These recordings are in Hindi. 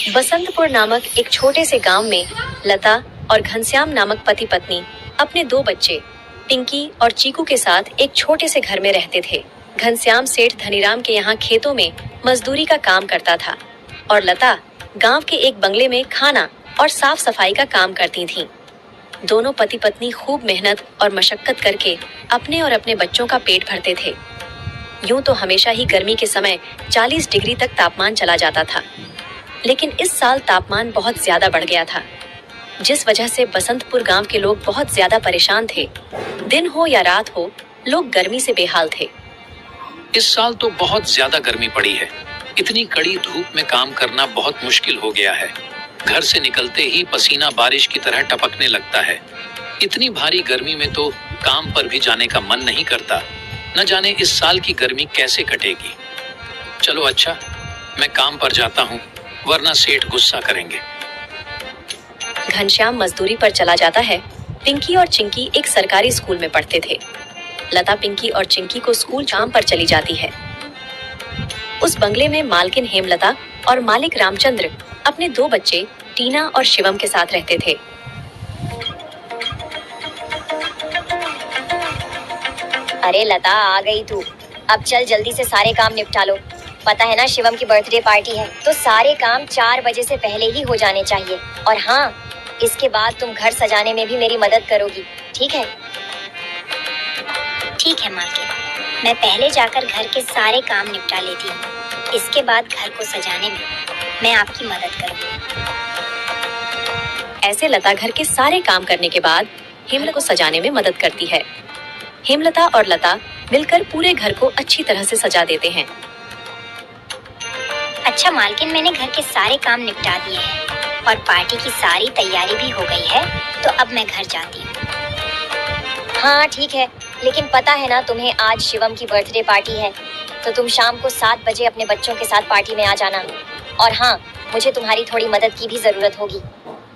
बसंतपुर नामक एक छोटे से गांव में लता और घनश्याम नामक पति पत्नी अपने दो बच्चे पिंकी और चीकू के साथ एक छोटे से घर में रहते थे। घनश्याम सेठ धनीराम के यहाँ खेतों में मजदूरी का काम करता था और लता गांव के एक बंगले में खाना और साफ सफाई का काम करती थीं। दोनों पति पत्नी खूब मेहनत और मशक्कत करके अपने और अपने बच्चों का पेट भरते थे। यूं तो हमेशा ही गर्मी के समय 40 डिग्री तक तापमान चला जाता था, लेकिन इस साल तापमान बहुत ज्यादा बढ़ गया था, जिस वजह से बसंतपुर गांव के लोग बहुत ज्यादा परेशान थे। दिन हो या रात हो, लोग गर्मी से बेहाल थे। इस साल तो बहुत ज्यादा गर्मी पड़ी है। इतनी कड़ी धूप में काम करना बहुत मुश्किल हो गया है। घर से निकलते ही पसीना बारिश की तरह टपकने लगता है। इतनी भारी गर्मी में तो काम पर भी जाने का मन नहीं करता। न जाने इस साल की गर्मी कैसे कटेगी। चलो अच्छा, मैं काम पर जाता हूँ, वरना सेठ गुस्सा करेंगे। घनश्याम मजदूरी पर चला जाता है। पिंकी और चिंकी एक सरकारी स्कूल में पढ़ते थे। लता पिंकी और चिंकी को स्कूल काम पर चली जाती है। उस बंगले में मालकिन हेमलता और मालिक रामचंद्र अपने दो बच्चे टीना और शिवम के साथ रहते थे। अरे लता, आ गई तू। अब चल जल्दी से सारे काम निपटा लो। पता है ना, शिवम की बर्थडे पार्टी है, तो सारे काम 4 बजे से पहले ही हो जाने चाहिए। और हाँ, इसके बाद तुम घर सजाने में भी मेरी मदद करोगी, ठीक है? ठीक है मालकिन, मैं पहले जाकर घर के सारे काम निपटा लेती हूँ। इसके बाद घर को सजाने में मैं आपकी मदद करूँगी। ऐसे लता घर के सारे काम करने के बाद हेमलता को सजाने में मदद करती है। हेमलता और लता मिलकर पूरे घर को अच्छी तरह से सजा देते हैं। अच्छा मालकिन, मैंने घर के सारे काम निपटा दिए हैं और पार्टी की सारी तैयारी भी हो गई है, तो अब मैं घर जाती हूँ। हाँ ठीक है, लेकिन पता है ना तुम्हें आज शिवम की बर्थडे पार्टी है, तो तुम शाम को 7 बजे अपने बच्चों के साथ पार्टी में आ जाना। और हाँ, मुझे तुम्हारी थोड़ी मदद की भी जरूरत होगी।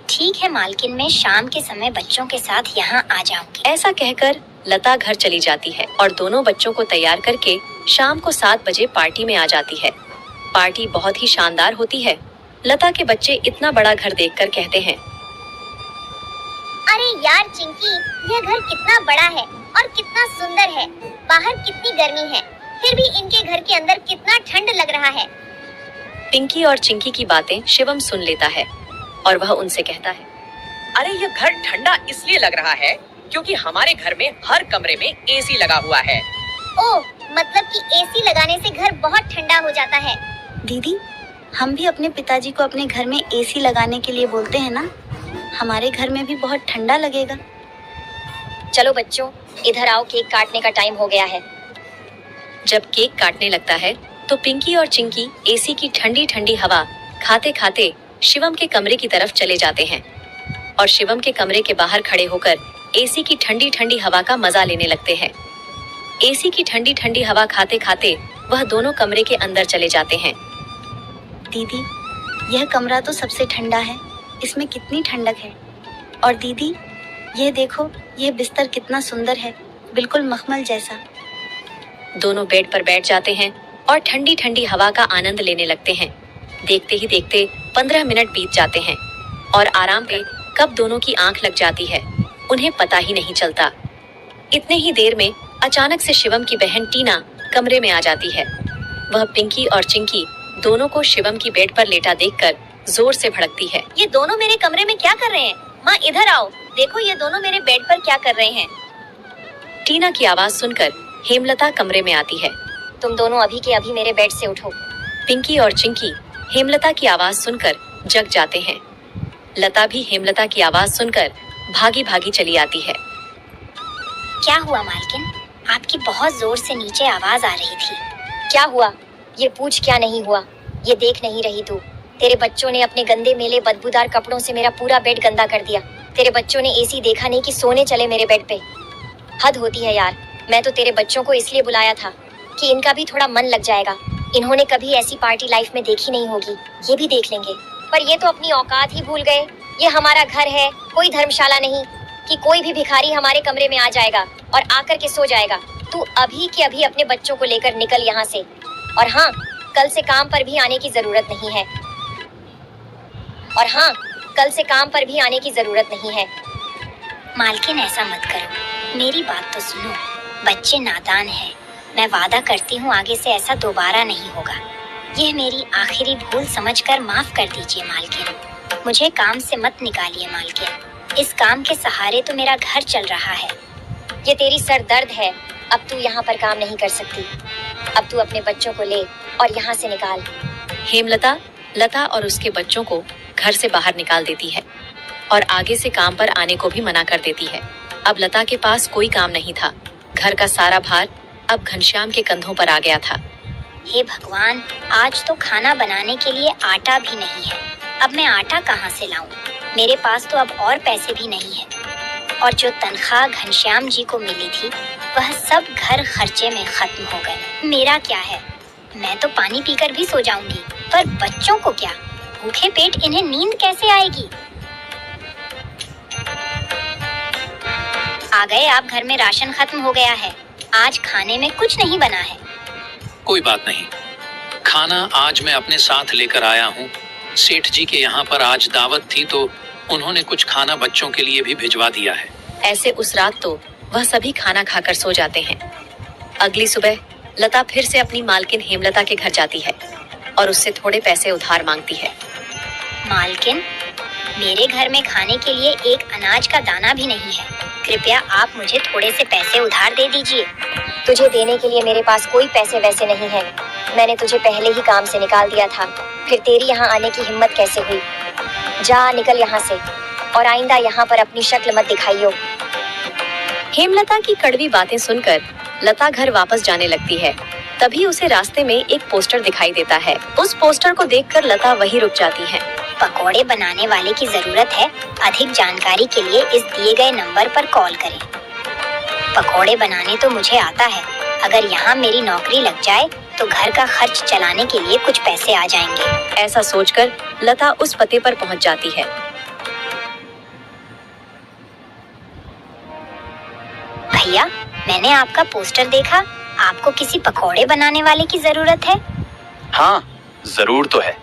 ठीक है मालकिन, मैं शाम के समय बच्चों के साथ यहाँ आ जाऊंगी। ऐसा कहकर लता घर चली जाती है और दोनों बच्चों को तैयार करके शाम को 7 बजे पार्टी में आ जाती है। पार्टी बहुत ही शानदार होती है। लता के बच्चे इतना बड़ा घर देखकर कहते हैं, अरे यार चिंकी, यह घर कितना बड़ा है और कितना सुंदर है। बाहर कितनी गर्मी है, फिर भी इनके घर के अंदर कितना ठंड लग रहा है। पिंकी और चिंकी की बातें शिवम सुन लेता है और वह उनसे कहता है, अरे ये घर ठंडा इसलिए लग रहा है क्योंकि हमारे घर में हर कमरे में एसी लगा हुआ है। ओह, मतलब कि एसी लगाने से घर बहुत ठंडा हो जाता है। दीदी, हम भी अपने पिताजी को अपने घर में एसी लगाने के लिए बोलते हैं ना, हमारे घर में भी बहुत ठंडा लगेगा। चलो बच्चों, इधर आओ, केक काटने का टाइम हो गया है। जब केक काटने लगता है तो पिंकी और चिंकी एसी की ठंडी ठंडी हवा खाते खाते शिवम के कमरे की तरफ चले जाते हैं और शिवम के कमरे के बाहर खड़े होकर एसी की ठंडी ठंडी हवा का मजा लेने लगते हैं। एसी की ठंडी ठंडी हवा खाते खाते वह दोनों कमरे के अंदर चले जाते हैं। दीदी, यह कमरा तो सबसे ठंडा है, इसमें कितनी ठंडक है। और दीदी, यह देखो, यह बिस्तर कितना सुंदर है, बिल्कुल मखमल जैसा। दोनों बेड पर बैठ जाते हैं और ठंडी ठंडी हवा का आनंद लेने लगते हैं। देखते ही देखते 15 मिनट बीत जाते हैं और आराम पे कब दोनों की आंख लग जाती है, उन्हें पता ही नहीं चलता। इतने ही देर में अचानक से शिवम की बहन टीना कमरे में आ जाती है। वह पिंकी और चिंकी दोनों को शिवम की बेड पर लेटा देखकर जोर से भड़कती है। ये दोनों मेरे कमरे में क्या कर रहे हैं? माँ इधर आओ, देखो ये दोनों मेरे बेड पर क्या कर रहे हैं। टीना की आवाज सुनकर हेमलता कमरे में आती है। तुम दोनों अभी के अभी मेरे बेड से उठो। पिंकी और चिंकी हेमलता की आवाज सुनकर जग जाते हैं। लता भी हेमलता की आवाज सुनकर भागी भागी चली आती है। क्या हुआ मालकिन? आपकी बहुत जोर से नीचे आवाज आ रही थी। क्या हुआ? ये पूछ क्या नहीं हुआ? ये देख नहीं रही तू? तेरे बच्चों ने अपने गंदे मेले बदबूदार कपड़ों से मेरा पूरा बेड गंदा कर दिया। तेरे बच्चों ने एसी देखा नहीं कि सोने चले मेरे बेड पे। हद होती है यार। मैं तो तेरे बच्चों को इसलिए बुलाया था कि इनका भी थोड़ा मन लग जाएगा। इन्होंने कभी ऐसी पार्टी लाइफ में देखी नहीं होगी, ये भी देख लेंगे। पर ये तो अपनी औकात ही भूल गए। ये हमारा घर है, कोई धर्मशाला नहीं कि कोई भी भिखारी हमारे कमरे में आ जाएगा और आकर के सो जाएगा। तू अभी के अभी अपने बच्चों को लेकर निकल यहाँ से। और हाँ, कल से काम पर भी आने की जरूरत नहीं है। और हाँ, कल से काम पर भी आने की जरूरत नहीं है। मालकिन ऐसा मत करो, मेरी बात तो सुनो। बच्चे नादान हैं। मैं वादा करती हूँ आगे से ऐसा दोबारा नहीं होगा। यह मेरी आखिरी भूल समझकर माफ कर दीजिए मालकिन। मुझे काम से मत निकालिए मालकिन। इस काम के सहारे तो मेरा घर चल रहा है। ये तेरी सर दर्द है, अब तू यहाँ पर काम नहीं कर सकती। अब तू अपने बच्चों को ले और यहाँ से निकाल। हेमलता लता और उसके बच्चों को घर से बाहर निकाल देती है और आगे से काम पर आने को भी मना कर देती है। अब लता के पास कोई काम नहीं था। घर का सारा भार अब घनश्याम के कंधों पर आ गया था। हे भगवान, आज तो खाना बनाने के लिए आटा भी नहीं है। अब मैं आटा कहाँ से लाऊं? मेरे पास तो अब और पैसे भी नहीं है। और जो तनख्वाह घनश्याम जी को मिली थी वह सब घर खर्चे में खत्म हो गए। मेरा क्या है? मैं तो पानी पीकर भी सो जाऊंगी, पर बच्चों को क्या? भूखे पेट इन्हें नींद कैसे आएगी? आ गए आप। घर में राशन खत्म हो गया है। आज खाने में कुछ नहीं बना है। कोई बात नहीं, खाना आज मैं अपने साथ लेकर आया हूँ। सेठ जी के यहाँ पर आज दावत थी तो उन्होंने कुछ खाना बच्चों के लिए भी भिजवा दिया है। ऐसे उस रात तो वह सभी खाना खाकर सो जाते हैं। अगली सुबह लता फिर से अपनी मालकिन हेमलता के घर जाती है और उससे थोड़े पैसे उधार मांगती है। मालकिन, मेरे घर में खाने के लिए एक अनाज का दाना भी नहीं है। कृपया आप मुझे थोड़े से पैसे उधार दे दीजिए। तुझे देने के लिए मेरे पास कोई पैसे वैसे नहीं है। मैंने तुझे पहले ही काम से निकाल दिया था, फिर तेरी यहाँ आने की हिम्मत कैसे हुई? जा निकल यहाँ से और आइंदा यहाँ पर अपनी शक्ल मत दिखाइयो। हेमलता की कड़वी बातें सुनकर लता घर वापस जाने लगती है। तभी उसे रास्ते में एक पोस्टर दिखाई देता है। उस पोस्टर को देखकर लता वहीं रुक जाती है। पकोड़े बनाने वाले की जरूरत है। अधिक जानकारी के लिए इस दिए गए नंबर पर कॉल करें। पकोड़े बनाने तो मुझे आता है। अगर यहाँ मेरी नौकरी लग जाए तो घर का खर्च चलाने के लिए कुछ पैसे आ जाएंगे। ऐसा सोचकर लता उस पते पर पहुंच जाती है। भैया, मैंने आपका पोस्टर देखा। आपको किसी पकोड़े बनाने वाले की जरूरत है? हाँ, जरूर तो है।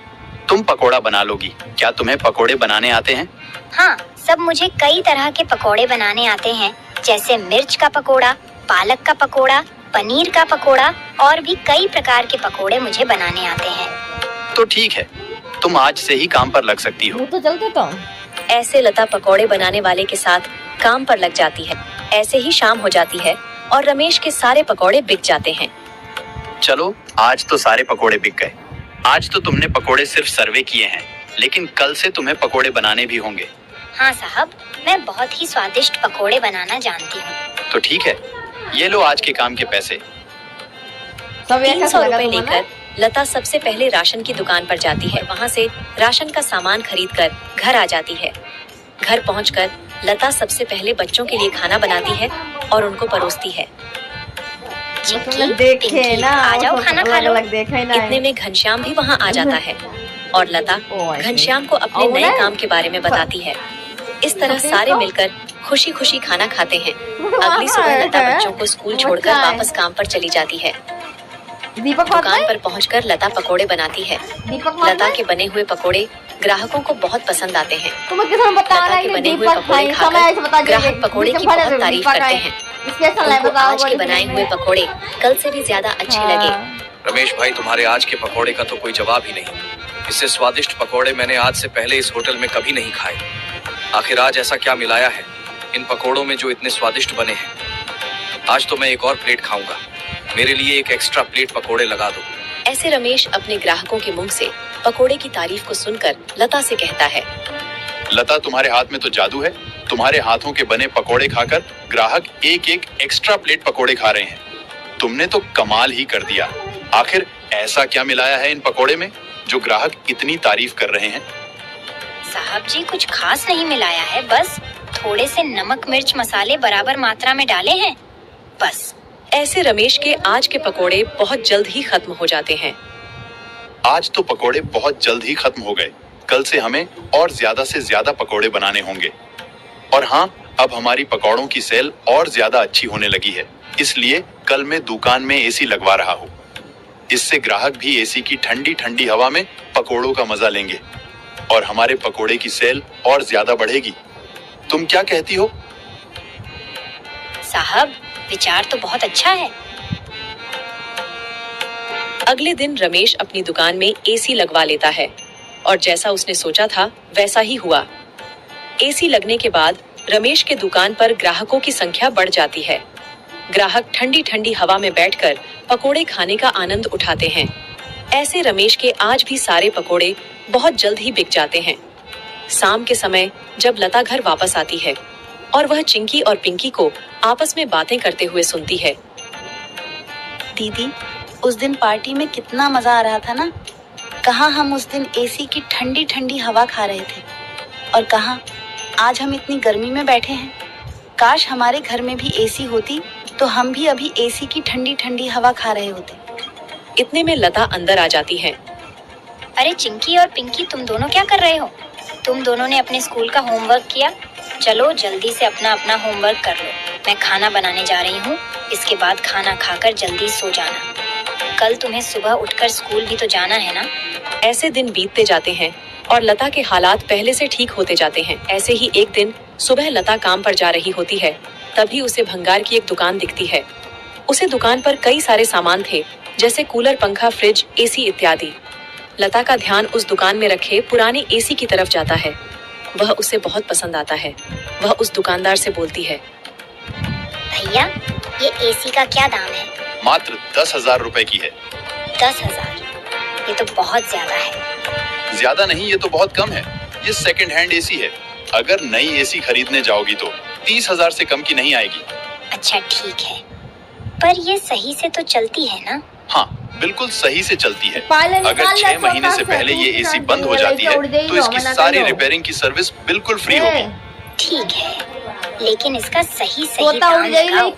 तुम पकोड़ा बना लोगी। क्या तुम्हें पकोड़े बनाने आते हैं? हाँ, सब मुझे कई तरह के पकोड़े बनाने आते हैं, जैसे मिर्च का पकोड़ा, पालक का पकोड़ा, पनीर का पकोड़ा और भी कई प्रकार के पकोड़े मुझे बनाने आते हैं। तो ठीक है, तुम आज से ही काम पर लग सकती हो। तो चलते तो ऐसे लता पकोड़े बनाने वाले के साथ काम पर लग जाती है। ऐसे ही शाम हो जाती है और रमेश के सारे पकोड़े बिक जाते हैं। चलो, आज तो सारे पकोड़े बिक गए। आज तो तुमने पकोड़े सिर्फ सर्वे किए हैं, लेकिन कल से तुम्हें पकोड़े बनाने भी होंगे। हाँ साहब, मैं बहुत ही स्वादिष्ट पकोड़े बनाना जानती हूँ। तो ठीक है, ये लो आज के काम के पैसे। 300 रुपए लेकर लता सबसे पहले राशन की दुकान पर जाती है। वहाँ से राशन का सामान खरीदकर घर आ जाती है। घर पहुँचकर लता सबसे पहले बच्चों के लिए खाना बनाती है और उनको परोसती है। चिक्की, देखे पिंकी, ना, आ जाओ खाना खा लो। इतने में घनश्याम भी वहाँ आ जाता है और लता घनश्याम को अपने नए काम के बारे में बताती है। इस तरह सारे मिलकर खुशी खुशी खाना खाते हैं। अगली सुबह लता बच्चों को स्कूल छोड़कर वापस काम पर चली जाती है। दुकान पर पहुंचकर लता पकोड़े बनाती है। लता के बने हुए पकोड़े ग्राहकों को बहुत पसंद आते हैं। लता के बने हुए पकोड़े खाकर ग्राहक पकोड़े की बहुत तारीफ करते हैं। उनको आज के बनाए हुए पकोड़े कल से भी ज्यादा अच्छे लगे। रमेश भाई, तुम्हारे आज के पकोड़े का तो कोई जवाब ही नहीं। इससे स्वादिष्ट पकोड़े मैंने आज से पहले इस होटल में कभी नहीं खाए। आखिर आज ऐसा क्या मिलाया है इन पकोड़ों में जो इतने स्वादिष्ट बने हैं? आज तो मैं एक और प्लेट खाऊंगा। मेरे लिए एक एक्स्ट्रा प्लेट पकोड़े लगा दो। ऐसे रमेश अपने ग्राहकों के मुंह से पकोड़े की तारीफ को सुनकर लता से कहता है। लता, तुम्हारे हाथ में तो जादू है। तुम्हारे हाथों के बने पकोड़े खाकर ग्राहक एक एक एक्स्ट्रा प्लेट पकोड़े खा रहे हैं। तुमने तो कमाल ही कर दिया। आखिर ऐसा क्या मिलाया है इन पकोड़े में जो ग्राहक इतनी तारीफ कर रहे हैं? साहब जी, कुछ खास नहीं मिलाया है, बस थोड़े से नमक मिर्च मसाले बराबर मात्रा में डाले हैं, बस। ऐसे रमेश के आज के पकोड़े बहुत जल्द ही खत्म हो जाते हैं। आज तो पकोड़े बहुत जल्द ही खत्म हो गए। कल से हमें और ज्यादा से ज्यादा पकोड़े बनाने होंगे। और हाँ, अब हमारी पकौड़ों की सेल और ज्यादा अच्छी होने लगी है, इसलिए कल मैं दुकान में एसी लगवा रहा हूँ। इससे ग्राहक भी एसी की ठंडी ठंडी हवा में पकोड़ों का मजा लेंगे। और हमारे पकोड़े की सेल और ज्यादा बढ़ेगी। तुम क्या कहती हो? साहब, विचार तो बहुत अच्छा है। अगले दिन रमेश अपनी दुकान में एसी लगवा लेता है और जैसा उसने सोचा था वैसा ही हुआ। एसी लगने के बाद रमेश के दुकान पर ग्राहकों की संख्या बढ़ जाती है। ग्राहक ठंडी ठंडी हवा में बैठकर पकोड़े खाने का आनंद उठाते हैं। ऐसे रमेश के आज भी सारे पकोड़े बहुत जल्द ही बिक जाते हैं। शाम के समय जब लता घर वापस आती है और वह चिंकी और पिंकी को आपस में बातें करते हुए सुनती है। दीदी, उस दिन पार्टी में कितना मजा आ रहा था ना। कहाँ हम उस दिन एसी की ठंडी ठंडी हवा खा रहे थे और कहाँ आज हम इतनी गर्मी में बैठे हैं। काश हमारे घर में भी एसी होती तो हम भी अभी एसी की ठंडी ठंडी हवा खा रहे होते। इतने में लता अंदर आ जाती है। अरे चिंकी और पिंकी, तुम दोनों क्या कर रहे हो? तुम दोनों ने अपने स्कूल का होमवर्क किया? चलो जल्दी से अपना अपना होमवर्क कर लो। मैं खाना बनाने जा रही हूँ। इसके बाद खाना खाकर जल्दी सो जाना। कल तुम्हें सुबह उठकर स्कूल भी तो जाना है ना। ऐसे दिन बीतते जाते हैं और लता के हालात पहले से ठीक होते जाते हैं। ऐसे ही एक दिन सुबह लता काम पर जा रही होती है, तभी उसे भंगार की एक दुकान दिखती है। उसे दुकान पर कई सारे सामान थे, जैसे कूलर, पंखा, फ्रिज, एसी इत्यादि। लता का ध्यान उस दुकान में रखे पुराने एसी की तरफ जाता है। वह उसे बहुत पसंद आता है। वह उस दुकानदार से बोलती है, भैया, ये एसी का क्या दाम है? मात्र 10,000 रुपए की है। 10,000? ये तो बहुत ज्यादा है। ज्यादा नहीं, ये तो बहुत कम है। ये सेकंड हैंड एसी है। अगर नई एसी खरीदने जाओगी तो 30,000 से कम की नहीं आएगी। अच्छा ठीक है, पर ये सही से तो चलती है ना? हाँ, बिल्कुल सही से चलती है। अगर 6 महीने से पहले ये एसी बंद हो जाती है तो इसकी सारी रिपेयरिंग की सर्विस बिल्कुल फ्री होगी। ठीक है, लेकिन इसका सही दाम लगाओ।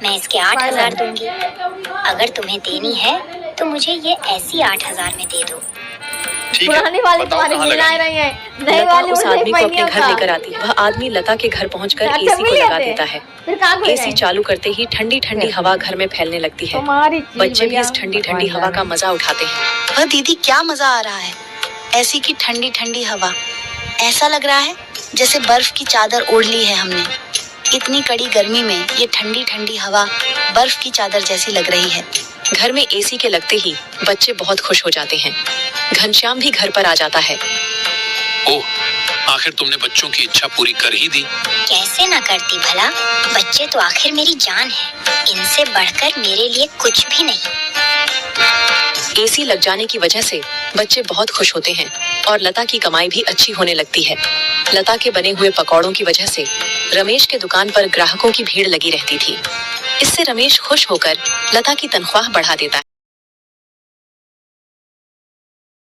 मैं इसके 8,000 दूंगी। अगर तुम्हें देनी है तो मुझे ये ऐसी 8,000 में दे दो। ठीक है, बताओ कहाँ लगानी? लता उस आदमी को अपने घर लेकर आती है। वह आदमी लता के घर पहुंचकर एसी को लगा देता है। एसी चालू करते ही ठंडी ठंडी हवा घर में फैलने लगती है। बच्चे भी इस ठंडी ठंडी हवा का मजा उठाते हैं। वह दीदी, क्या मजा आ रहा है। एसी की ठंडी ठंडी हवा, ऐसा लग रहा है जैसे बर्फ की चादर ओढ़ ली है हमने। इतनी कड़ी गर्मी में ये ठंडी ठंडी हवा बर्फ की चादर जैसी लग रही है। घर में एसी के लगते ही बच्चे बहुत खुश हो जाते हैं। घनश्याम भी घर पर आ जाता है। ओह, आखिर तुमने बच्चों की इच्छा पूरी कर ही दी। कैसे ना करती भला, बच्चे तो आखिर मेरी जान है। इनसे बढ़कर मेरे लिए कुछ भी नहीं। एसी लग जाने की वजह से बच्चे बहुत खुश होते हैं और लता की कमाई भी अच्छी होने लगती है। लता के बने हुए पकौड़ों की वजह से रमेश के दुकान पर ग्राहकों की भीड़ लगी रहती थी। इससे रमेश खुश होकर लता की तनख्वाह बढ़ा देता है।